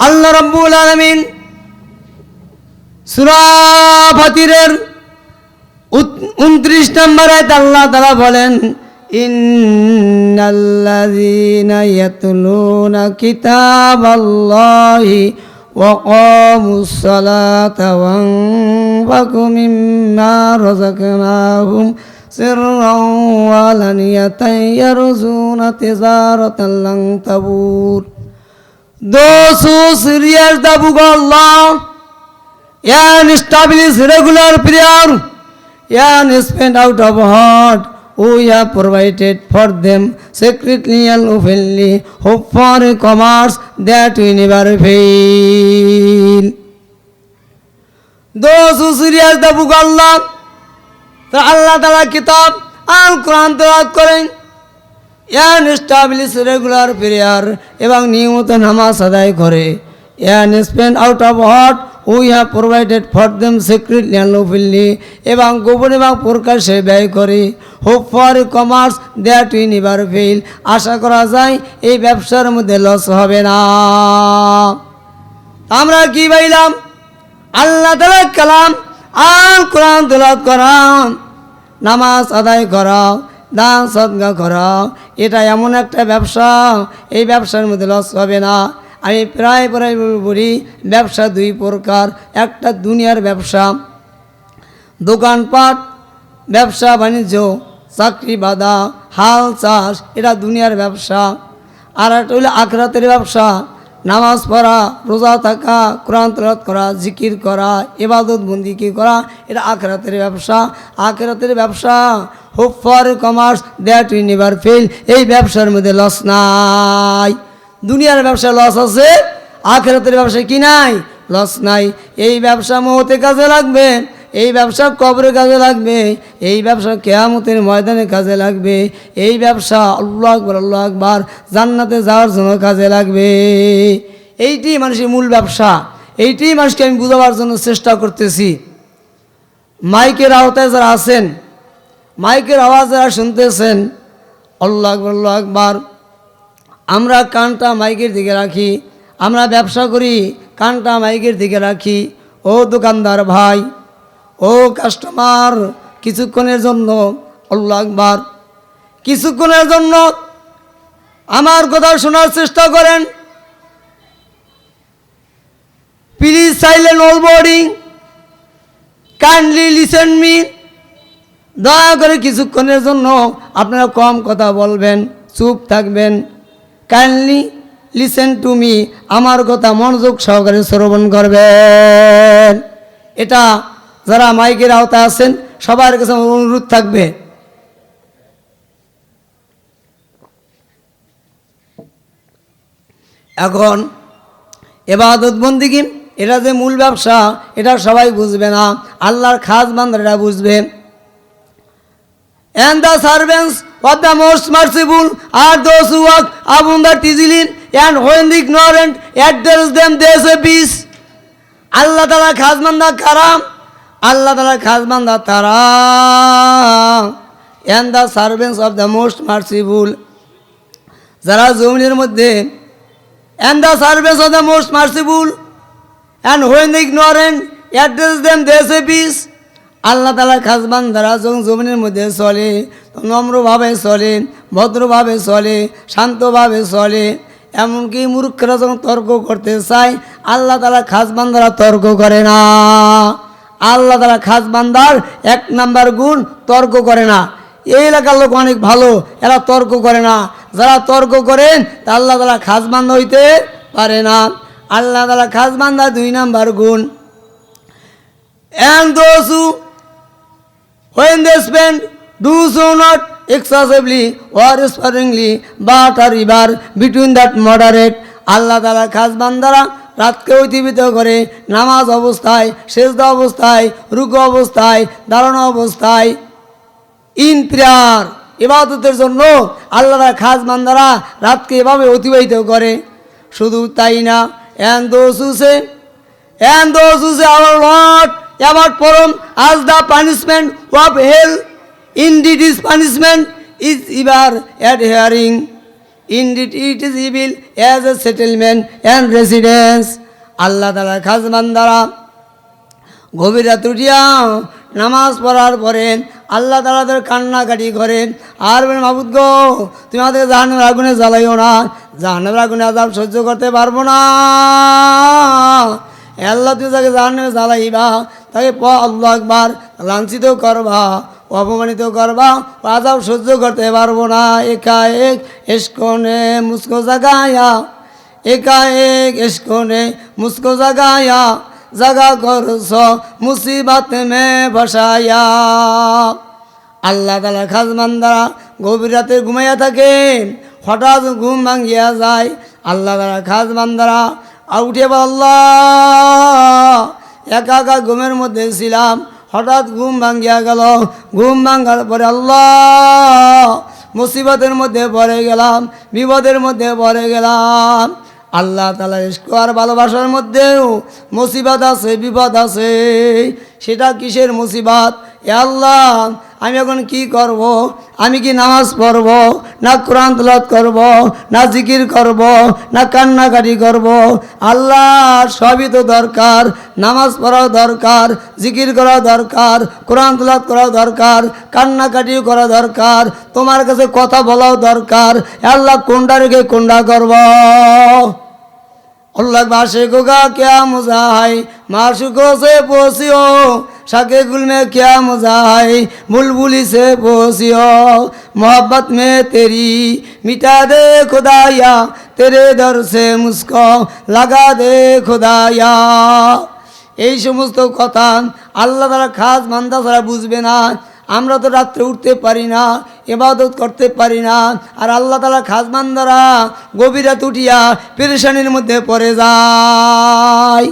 আল্লাহ রাব্বুল আলামিন সূরা ফাতিরের 29 নম্বর আয়াতে আল্লাহ তাআলা বলেন, ইন্নাল্লাযীনা ইয়াতলুনা কিতাবাল্লাহি ওয়া ক্বামুস সালাতা ওয়া আনফাকু মিম্মা রাযাকনাহুম সিররান ওয়া আলানিয়াতান ইয়ারজুনা তিজারাতান লান তাবুর। Those who serious the book of Allah and establish regular prayer and spend out of heart, we have provided for them secretly and openly hope for a commerce that will never fail. Those who serious the book of Allah, the Allah Ta'ala kitab and Quran তেলাওয়াত করেন and establish regular prayer এবং নিয়মিত নামাজ আদায় করে and spend out of heart, we have provided for them secretly and openly এবং গোপন এবং প্রকাশ্যে ব্যয় করে hope for commerce that we never fail, আশা করা যায় এই ব্যবসার মধ্যে লস হবে না। আমরা কি পাইলাম? আল্লাহ তাআলার কালাম আর কোরআন তেলাওয়াত করা, নামাজ আদায় করা, দান সদকা করা, এটা এমন একটা ব্যবসা, এই ব্যবসার মধ্যে লস হবে না। আমি প্রায় বলি ব্যবসা দুই প্রকার, একটা দুনিয়ার ব্যবসা, দোকানপাট, ব্যবসা বাণিজ্য, চাকরি বাদা, হাল চাষ, এটা দুনিয়ার ব্যবসা। আর একটা হলো আখিরাতের ব্যবসা, নামাজ পড়া, রোজা থাকা, কোরআন তেলাওয়াত করা, জিকির করা, ইবাদত বন্দেগী করা, এটা আখিরাতের ব্যবসা। আখিরাতের ব্যবসা hope for commerce that will never fail, এই ব্যবসার মধ্যে লস নাই। দুনিয়ার ব্যবসা লস আছে, আখিরাতের ব্যবসা কি নাই? লস নাই। এই ব্যবসা মওতে কাজে লাগবে, এই ব্যবসা কবরে কাজে লাগবে, এই ব্যবসা কিয়ামতের ময়দানে কাজে লাগবে, এই ব্যবসা আল্লাহু আকবার আল্লাহু আকবার জান্নাতে যাওয়ার জন্য কাজে লাগবে। এইটি মানুষের মূল ব্যবসা। এইটি মানুষকে আমি বোঝাবার জন্য চেষ্টা করতেছি। মাইকের আওতায় যারা আছেন, মাইকের আওয়াজ যারা শুনতেছেন, আল্লাহু আকবার আল্লাহু আকবার, আমরা কানটা মাইকের দিকে রাখি, আমরা ব্যবসা করি কানটা মাইকের দিকে রাখি। ও দোকানদার ভাই, ও কাস্টমার, কিছুক্ষণের জন্য আল্লাহু আকবার, কিছুক্ষণের জন্য আমার কথা শোনার চেষ্টা করেন। Please silent all body, kindly listen me. দয়া করে কিছুক্ষণের জন্য আপনারা কম কথা বলবেন, চুপ থাকবেন। কাইন্ডলি লিসেন টু মি, আমার কথা মনোযোগ সহকারে শ্রবণ করবেন। এটা যারা মাইকের আওতায় আছেন সবার কাছে অনুরোধ থাকবে। এখন ইবাদত বন্দেগী এটা যে মূল ব্যবসা, এটা সবাই বুঝবে না, আল্লাহর খাস বান্দারা বুঝবে। And the servants of the most merciful are those who walk upon the easily, and when the ignorant address them, they say peace. আল্লাহ তাআলা খাস বান্দা কারা? আল্লাহ তাআলা খাস বান্দা তারা, and the servants of the most merciful, যারা জমিনের মধ্যে, and the servants of the most merciful, and when the ignorant address them, they say peace. আল্লাহ তাআলা খাস বান্দারা যখন জমিনের মধ্যে চলে, নম্রভাবে চলে, ভদ্রভাবে চলে, শান্তভাবে চলে। এমনকি মূর্খরা যখন তর্ক করতে চায়, আল্লাহ তাআলা খাস বান্দারা তর্ক করে না। আল্লাহ তাআলা খাস বান্দার এক নাম্বার গুণ তর্ক করে না। এই এলাকার লোক অনেক ভালো, এরা তর্ক করে না। যারা তর্ক করেন তা আল্লাহ তাআলা খাস বান্দা হইতে পারে না। আল্লাহ তাআলা খাস বান্দা দুই নাম্বার গুণ, and those who when they spend do so not excessively or sparingly but are river between that moderate. আল্লাহ তাআলা খাস বান্দারা রাতকে অতিবাহিত করে নামাজ অবস্থায়, সেজদা অবস্থায়, রুকু অবস্থায়, দাঁড়ানো অবস্থায়, ইন প্রেয়ার, ইবাদতের জন্য আল্লাহ তাআলা খাস বান্দারা রাতকে এভাবে অতিবাহিত করে। শুধু তাই না, and those who say our Lord about from as the punishment of hell, indeed his punishment is ever adhering, Indeed, it is evil as a settlement and residence. আল্লাহ তাআলার খাস বান্দারা গভীর রাত উঠিয়া নামাজ পড়ার পরে আল্লাহ তাআলাদের কান্নাকাটি করেন আর বলেন, মাবুদ গো, তুমি আমাদের জাহান্নামের আগুনে জ্বালাইও না, জাহান্নামের আগুনে আযাব সহ্য করতে পারবো না। আল্লাহ তুমি তাকে জাহান্নামে জ্বালাইবা, তাকে আল্লাহু আকবার লাঞ্ছিত করবা, অপমানিত করবা, আযাব সহ্য করতে পারবো না। একা এক ইশকো নে মুঝকো জাগায়া, একা এক ইশকো নে মুঝকো জাগায়া, জাগা করছো মুসিবত মে বসায়া। আল্লাহ তাআলা খাস বান্দারা গভীর রাতে ঘুমাইয়া থাকে, হঠাৎ ঘুম ভাঙ্গিয়া যায়। আল্লাহ তাআলা খাস বান্দারা উঠে বলে, আল্লাহ, একা একা ঘুমের মধ্যে ছিলাম, হঠাৎ ঘুম ভাঙ্গিয়া গেল। ঘুম ভাঙ্গার পরে আল্লাহ মুসিবতের মধ্যে পড়ে গেলাম, বিপদের মধ্যে পড়ে গেলাম। আল্লাহ তাআলা ইশক আর ভালোবাসার মধ্যেও মুসিবত আছে, বিপদ আছে। সেটা কিসের মুসিবত? এ আল্লাহ, আমি এখন কি করব? আমি কি নামাজ পড়ব, না কোরআন তেলাওয়াত করব, না জিকির করব, না কান্নাকাটি করব? আল্লাহ, সবই তো দরকার। নামাজ পড়াও দরকার, জিকির করা দরকার, কোরআন তেলাওয়াত করা দরকার, কান্নাকাটিও করা দরকার, তোমার কাছে কথা বলাও দরকার। আল্লাহ, কোনটা রেখে কোনটা করব? अल्लाह बाशिकों का क्या मज़ा है, माशूकों से पोसियो, शाके गुल में क्या मज़ा है, बुलबुली से पोसियो। मोहब्बत में तेरी मिटा दे खुदाया, तेरे दर से मुझको लगा दे खुदाया। এই সমস্ত কথা আল্লাহ তাআলা খাস বান্দা ছাড়া বুঝবে না। আমরা তো রাত্রে উঠতে পারি না, ইবাদত করতে পারি না, আর আল্লাহ তাআলা খাস বান্দারা গভীর রাত উঠিয়া পেরেশানির মধ্যে পড়ে যায়।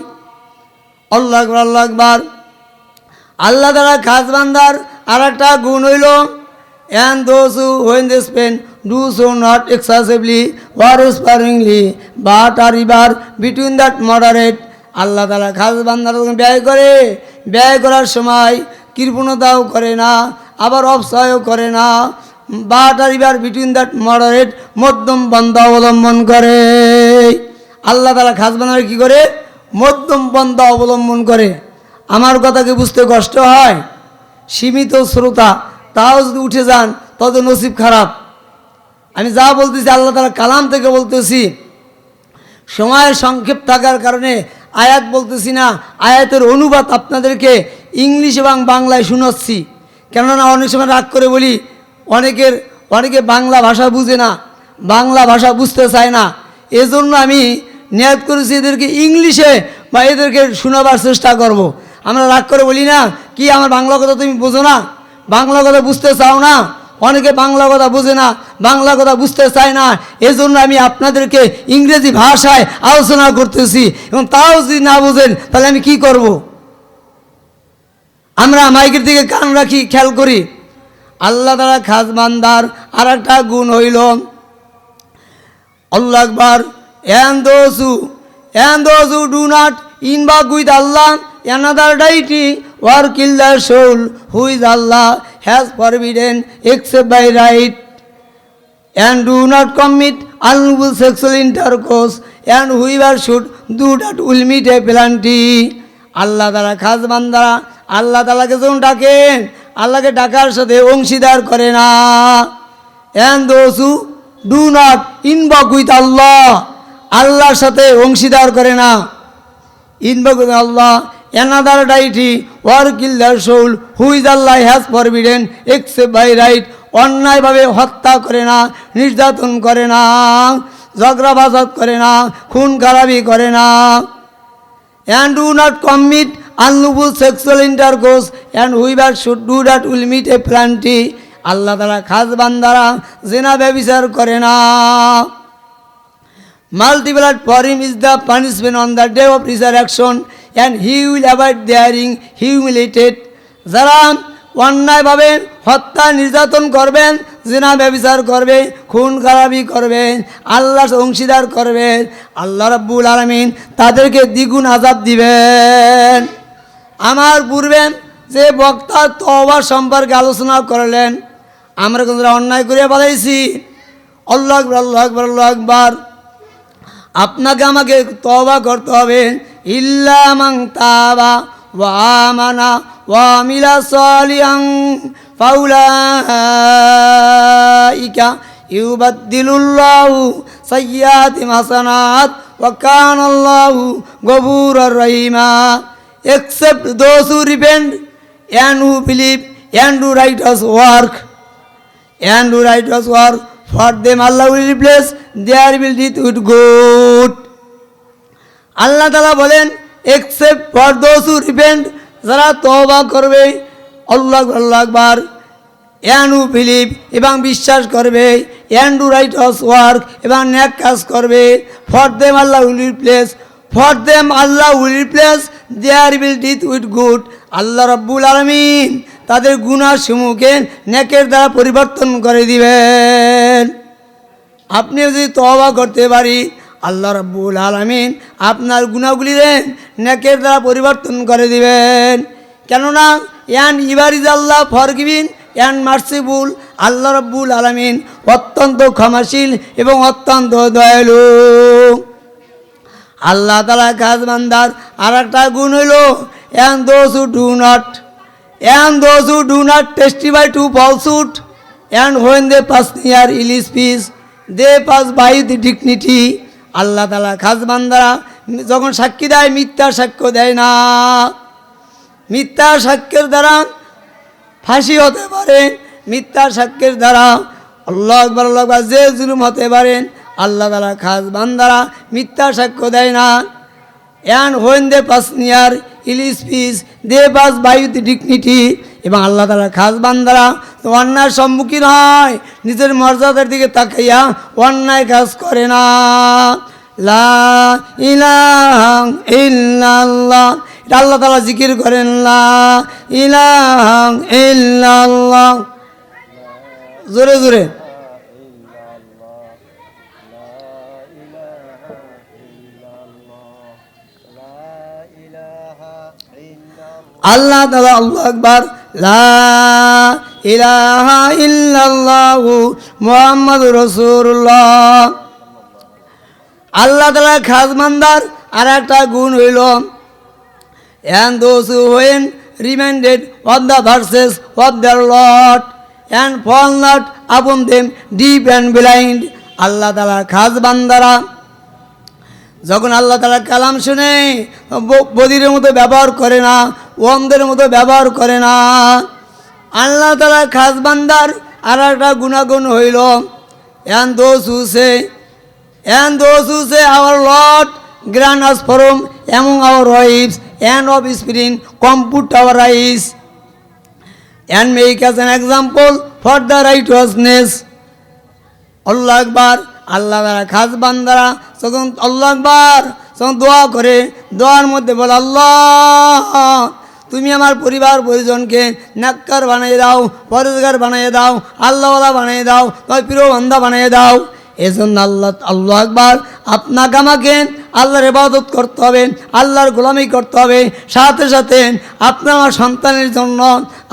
আল্লাহু আকবার, আল্লাহু আকবার। আল্লাহ তাআলা খাস বান্দার আর একটা গুণ হইল, and those who when they spend do so not excessively or sparingly but are ever between that moderate. আল্লাহ তাআলা খাস বান্দারা ব্যয় করে, ব্যয় করার সময় কৃপণতাও করে না, আবার অপচয়ও করে না, but are ever between that moderate, মধ্যম পন্থা অবলম্বন করে। আল্লাহ তাআলা খাস বান্দারা কী করে? মধ্যম পন্থা অবলম্বন করে। আমার কথাকে বুঝতে কষ্ট হয়, সীমিত শ্রোতা, তাও যদি উঠে যান তত নসিব খারাপ। আমি যা বলতেছি আল্লাহ তাআলা কালাম থেকে বলতেছি, সময়ের সংক্ষেপ থাকার কারণে আয়াত বলতেছি না, আয়াতের অনুবাদ আপনাদেরকে ইংলিশ এবং বাংলায় শোনাচ্ছি। কেননা অনেক সময় রাগ করে বলি, অনেকে বাংলা ভাষা বুঝে না, বাংলা ভাষা বুঝতে চায় না। এজন্য আমি নিয়ত করেছি এদেরকে ইংলিশে বা এদেরকে শোনাবার চেষ্টা করব। আমরা রাগ করে বলি না, কি আমার বাংলা কথা তুমি বোঝো না, বাংলা কথা বুঝতে চাও না? অনেকে বাংলা কথা বোঝে না, বাংলা কথা বুঝতে চায় না। এজন্য আমি আপনাদেরকে ইংরেজি ভাষায় আলোচনা করতেছি, এবং তাও যদি না বোঝেন তাহলে আমি কি করব? আমরা মাইকের দিকে কান রাখি, খেয়াল করি। আল্লাহ তাআলা খাস বান্দার আর একটা গুণ হইল, আল্লাহু আকবার, and those who do not invoke with Allah another deity or kill their soul who is Allah has forbidden except by right, and do not commit unlawful sexual intercourse, and whoever should do that will meet a penalty. আল্লাহ তাআলা খাস বান্দারা আল্লাহ তাআলাকে যখন ডাকেন, আল্লাহকে ডাকার সাথে অংশীদার করে না। and those who do not invoke with Allah, আল্লাহর সাথে অংশীদার করে না। invoke with Allah another deity or kill their soul who is Allah has forbidden except by right, অন্যায়ভাবে হত্যা করে না, নির্যাতন করে না, ঝগড়া বাজাত করে না, খুন খারাপি করে না। and do not commit unlawful sexual intercourse, and whoever should do that will meet a penalty. আল্লাহ তাআলা খাস বান্দারা জিনা ব্যভিচার করে না। Multiplied for him is the punishment on the day of resurrection, and he will avoid being humiliated. যারা অন্যায়ভাবে হত্যা নির্যাতন করবেন, জিনা ব্যভিচার করবে, খুন খারাপি করবে, আল্লাহর অংশীদার করবে, আল্লাহ রাব্বুল আলামিন তাদেরকে দ্বিগুণ আযাব দিবেন। আমার পূর্বে যে বক্তা তওবা সম্পর্কে আলোচনা করলেন, আমরা কোন অন্যায় করে বলাইছি, আল্লাহু আকবার, আল্লাহু আকবার, আল্লাহু আকবার। আপনাকে আমাকে তওবা করতে হবে। ইল্লা মান তাবা ওয়া আমানা ওয়া আমিলা সালিহান ফাউলাইকা ইউবাদদিলুল্লাহু সাইয়্যাতিহিম হাসানাত ওয়া কানাল্লাহু গফুরুর Rahima. Except those who repent and who believe and do righteous work, for them Allah will replace their evil deeds with good. আল্লাহ তাআলা বলেন except for those who repent, যারা তওবা করবে, আল্লাহু আকবার, আল্লাহু আকবার, and who believe এবং বিশ্বাস করবে, and do righteous work এবং নেক কাজ করবে, for them Allah will replace their evil deeds with good. আল্লাহ রাব্বুল আলামিন তাদের গুনাহসমূহকে নেকের দ্বারা পরিবর্তন করে দিবেন। আপনি যদি তওবা করতে পারি, আল্লাহ রাব্বুল আলামিন আপনার গুনাহগুলিরে নেকের দ্বারা পরিবর্তন করে দিবেন। কেননা ইবার is Allah forgiving and merciful. Allah রাব্বুল আলামিন অত্যন্ত ক্ষমাশীল এবং অত্যন্ত দয়ালু। আল্লাহ তাআলা কাজ বান্দার আর একটা গুণ হইল and those who do not testify to falsehood, and when they pass near ill speech they pass by with dignity. আল্লাহ তাআলা খাস বান্দারা যখন সাক্ষী দেয়, মিথ্যা সাক্ষ্য দেয় না। মিথ্যা সাক্ষ্যের দ্বারা ফাঁসি হতে পারে, মিথ্যা সাক্ষ্যের দ্বারা আল্লাহু আকবার, আল্লাহু আকবার, যে জুলুম হতে পারেন। আল্লাহ তাআলা খাস বান্দারা মিথ্যা সাক্ষ্য দেয় না। and when they pass near ill speech they pass by with dignity. এবং আল্লাহ তাআলা খাস বান্দারা অন্যায়ের সম্মুখীন হয়, নিজের মর্যাদার দিকে তাকাইয়া অন্যায় কাজ করে না। লা ইলাহা ইল্লাল্লাহ, এটা আল্লাহ তাআলা জিকির করেন, লা ইলাহা ইল্লাল্লাহ, জোরে জোরে। আল্লাহ তাআলা আল্লাহু আকবার, লা ইলাহা ইল্লাল্লাহু মুহাম্মাদুর রাসূলুল্লাহ। আল্লাহ তাআলা খাস বান্দার আর একটা গুণ হইল and those who when reminded of the verses of their Lord and fall not upon them deep and blind. আল্লাহ তাআলা খাস বান্দারা যখন আল্লাহ তাআলা কালাম শুনে বধিরের মতো ব্যবহার করে না, অন্ধের মতো ব্যবহার করে না। আল্লাহ তাআলা খাস বান্দার আর একটা গুণাগুণ হইল and those who say our Lord grant us from among our wives and offspring compute our eyes and make us an example for the righteousness. আল্লাহু আকবার। আল্লাহ তাআলা খাস বান্দারা যখন আল্লাহু আকবার যখন দোয়া করে, দোয়ার মধ্যে বলে আল্লাহ তুমি আমার পরিবার পরিজনকে নেককার বানিয়ে দাও, পরেজগার বানিয়ে দাও, আল্লাহওয়ালা বানিয়ে দাও, তোমার প্রিয় বান্দা বানিয়ে দাও। এই জন্য আল্লাহু আকবার, আপনাকে আমাকে আল্লাহর ইবাদত করতে হবে, আল্লাহর গোলামি করতে হবে। সাথে সাথে আপনার আমার সন্তানের জন্য,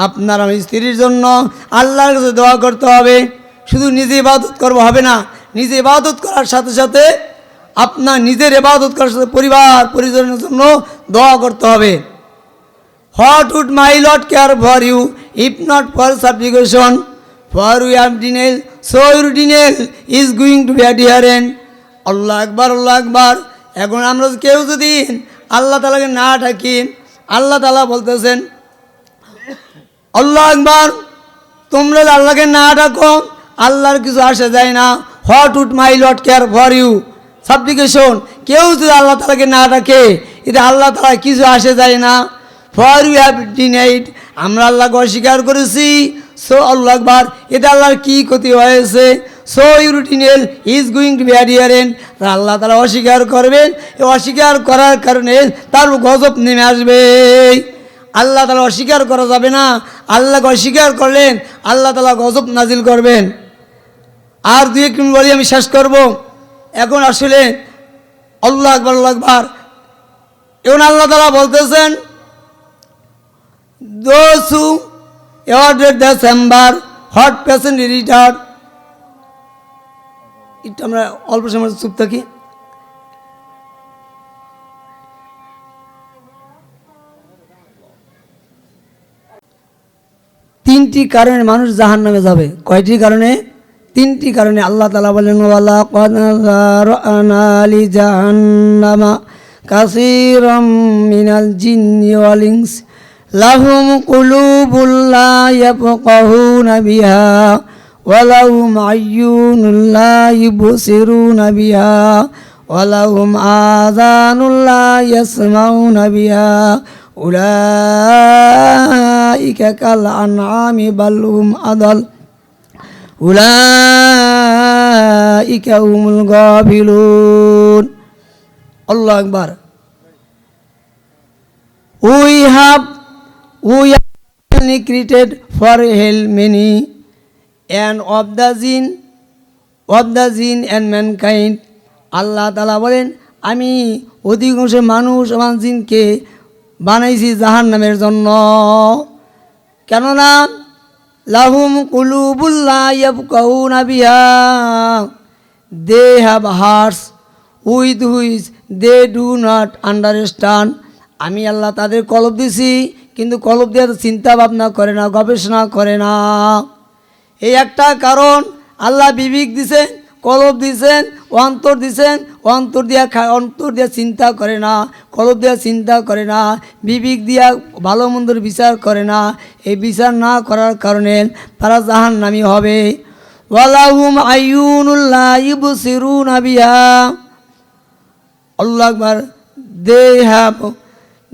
আপনার আমার স্ত্রীর জন্য আল্লাহর কাছে দোয়া করতে হবে। শুধু নিজে ইবাদত করবো হবে না, নিজে ইবাদত করার সাথে সাথে আপনার নিজের ইবাদত করার সাথে পরিবার পরিজনের জন্য দোয়া করতে হবে। What would my Lord care for you if not for supplication? For you have denial, so your denial is going to be adherent. আল্লাহু আকবার, আল্লাহু আকবার। এখন আমরা কেউ যদি আল্লাহ তাআলাকে না ডাকি, আল্লাহ তাআলা বলতেছেন আল্লাহু আকবার, তোমরা আল্লাহকে না ডাকো, আল্লাহর কিছু আসে যায় না। What would my Lord care for you? সাপ্লিকেশন, কেউ যদি আল্লাহ তাআলাকে না ডাকে, এটা আল্লাহ তাআলা কিছু আসে যায় না। For we have denied, আমরা আল্লাহকে অস্বীকার করেছি, সো আল্লাহু আকবার, এটা আল্লাহর কি ক্ষতি হয়েছে? So your denial is going to be adherent. আল্লাহ তাআলা অস্বীকার করবেন, এই অস্বীকার করার কারণে তার গজব নেমে আসবে। আল্লাহ তাআলা অস্বীকার করা যাবে না, আল্লাহকে অস্বীকার করলেন আল্লাহ তাআলা গজব নাজিল করবেন। আর দুই এক মিনিট বলি আমি শেষ করব। এখন আসলে আল্লাহু আকবার, আল্লাহু আকবার। এখন আল্লাহ তাআলা বলতেছেন those who awarded the chamber hot patient retard একটু আমরা অল্প সময় চুপ থাকি। তিনটি কারণে মানুষ জাহান্নামে যাবে। কয়টি কারণে? তিনটি কারণে। আল্লাহ তাআলা বলেন ওয়ালাকাদ যারানা লিজাহান্নামা কাসীরাম মিনাল জিন্নি ওয়াল ইনস লাহুম কুলুবুল লা ইয়াফকাহুনা বিহা ওয়া লাহুম আয়ুনুল লা ইবসিরুনা বিহা ওয়া লাহুম আযানুল লা ইয়াসমাউনা বিহা উলাইকা কাল আনআমি বাল হুম আদাল উলাইকা হুমুল গাফিলুন। আল্লাহু আকবার। We have created for hell many and of the jinn and mankind. আল্লাহ তাআলা বলেন আমি অধিকাংশ মানুষ এবং জিনকে বানাইছি জাহান্নামের জন্য। কেননা লাহুম কুলুবুল লা ইয়াফকাহুনা বিহা, they have hearts with which they do not understand. আমি আল্লাহ তাদের কলব দিছি, কিন্তু কলব দিয়ে চিন্তা ভাবনা করে না, গবেষণা করে না। এই একটা কারণ। আল্লাহ বিবেক দিছেন, কলব দিছেন, অন্তর দিছেন, অন্তর দিয়া চিন্তা করে না, কলব দিয়া চিন্তা করে না, বিবেক দিয়া ভালো মন্দর বিচার করে না। এই বিচার না করার কারণে তারা জাহান্নামী হবে। ওয়ালাহুম আয়ুনুল লা ইবসিরুনা বিহা। আল্লাহু আকবার।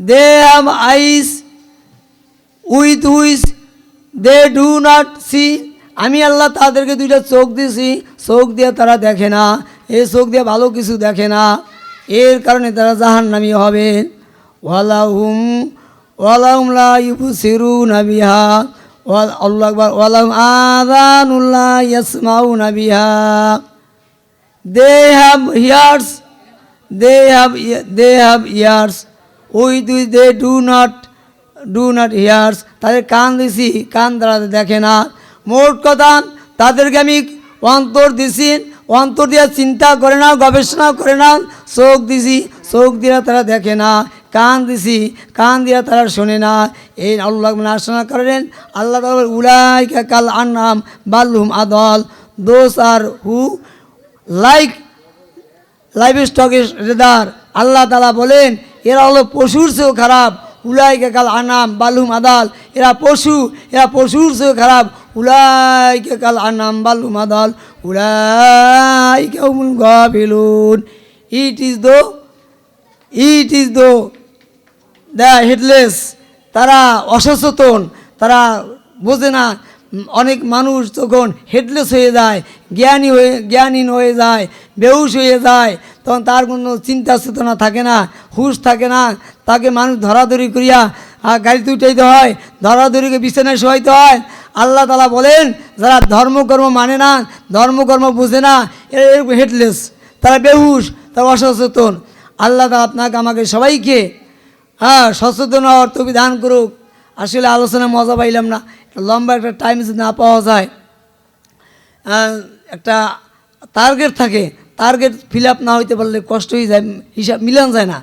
They have eyes with which they do not see. আমি আল্লাহ তাদেরকে দুইটা চোখ দিছি, চোখ দিয়ে তারা দেখে না, এই চোখ দিয়ে ভালো কিছু দেখে না। এর কারণে তারা জাহান্নামী হবে। ওয়ালাহুম লা ইবসিরুনা বিহা। আল্লাহু আকবার। ওয়ালাহুম আযানুল লা ইয়াসমাউনা বিহা। They have ears with which they do not hear. তাদের কান দিছি, কান দ্বারা দেখে না। মোট কথা তাদেরকে আমি অন্তর দিছি, অন্তর দিয়ে চিন্তা করে না, গবেষণা করে না। চোখ দিছি, চোখ দিয়ে তারা দেখে না। কান দিছি, কান দিয়ে তারা শোনে না। এই আল্লাহ আলোচনা করেন। আল্লাহ তাআলা উলাইকা কাল আনআম বাল হুম আদাল। Those are who like livestock is rather. Allah তাআলা বলেন এরা হলো পশুর চেয়েও খারাপ। উলাইকা কাল আনাম বালুম আদাল। এরা পশুর চেয়েও খারাপ। উলাইকা কাল আনাম বালুম আদাল উলাইকা হুমুল গাফিলুন। It is the headless. তারা অসচেতন, তারা বোঝে না। অনেক মানুষ যখন হেডলেস হয়ে যায়, জ্ঞানহীন হয়ে যায়, বেহুশ হয়ে যায়, তখন তার কোনো চিন্তা চেতনা থাকে না, হুঁশ থাকে না। তাকে মানুষ ধরাধরি করিয়া গাড়িতে উঠাইতে হয়, ধরাধরিকে বিছানায় শোয়াইতে হয়। আল্লাহ তাআলা বলেন যারা ধর্মকর্ম মানে না, ধর্মকর্ম বুঝে না, এরকম হেডলেস, তারা বেহুশ, তারা অসচেতন। আল্লাহ তাআলা আপনাকে আমাকে সবাইকে সচেতন হওয়ার তৌফিক দান করুক। আসলে আলোচনা মজা পাইলাম না, লম্বা একটা টাইম যদি না পাওয়া যায়, একটা টার্গেট থাকে, টার্গেট ফিল আপ না হইতে পারলে কষ্ট হয়ে যায়, হিসাব মিলান যায় না,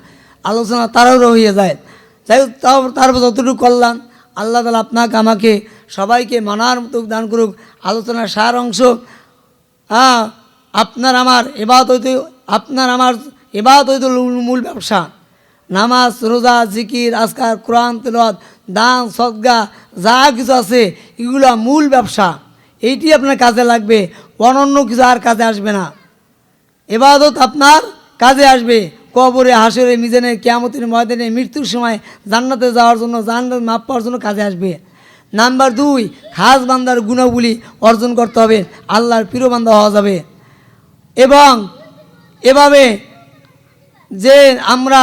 আলোচনা তাড়াহুড়ো হয়ে যায়। যাই হোক, তারপর যতটুকু করলাম, আল্লাহ তাআলা আপনাকে আমাকে সবাইকে মানার মতো দান করুক। আলোচনার সার অংশ আপনার আমার ইবাদত হইতে মূল ব্যবসা। নামাজ, রোজা, জিকির, আজকার, কোরআন তেলাওয়াত, দান, সদকা যা কিছু আছে এগুলো মূল ব্যবসা। এইটি আপনার কাজে লাগবে, অনন্য কিছু আর কাজে আসবে না। ইবাদত আপনার কাজে আসবে কবরে, হাসরে, মিজানে, কিয়ামতের ময়দানে, মৃত্যুর সময় জান্নাতে যাওয়ার জন্য, জান্নাত মাপ পাওয়ার জন্য কাজে আসবে। নাম্বার 2, খাস বান্দার গুণাবলী অর্জন করতে হবে, আল্লাহর প্রিয় বান্দা হওয়া যাবে। এবং এভাবে যে আমরা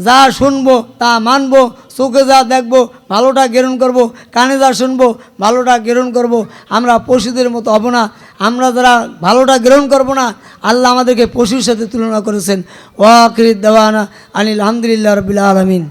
যা শুনবো তা মানবো, চোখে যা দেখবো ভালোটা গ্রহণ করব, কানে যা শুনবো ভালোটা গ্রহণ করব। আমরা পশুদের মতো হব না। আমরা যারা ভালোটা গ্রহণ করব না, আল্লাহ আমাদেরকে পশুর সাথে তুলনা করেছেন। ওয়া আখির দাওয়ানা আনিল হামদুলিল্লাহি রাব্বিল আলামিন।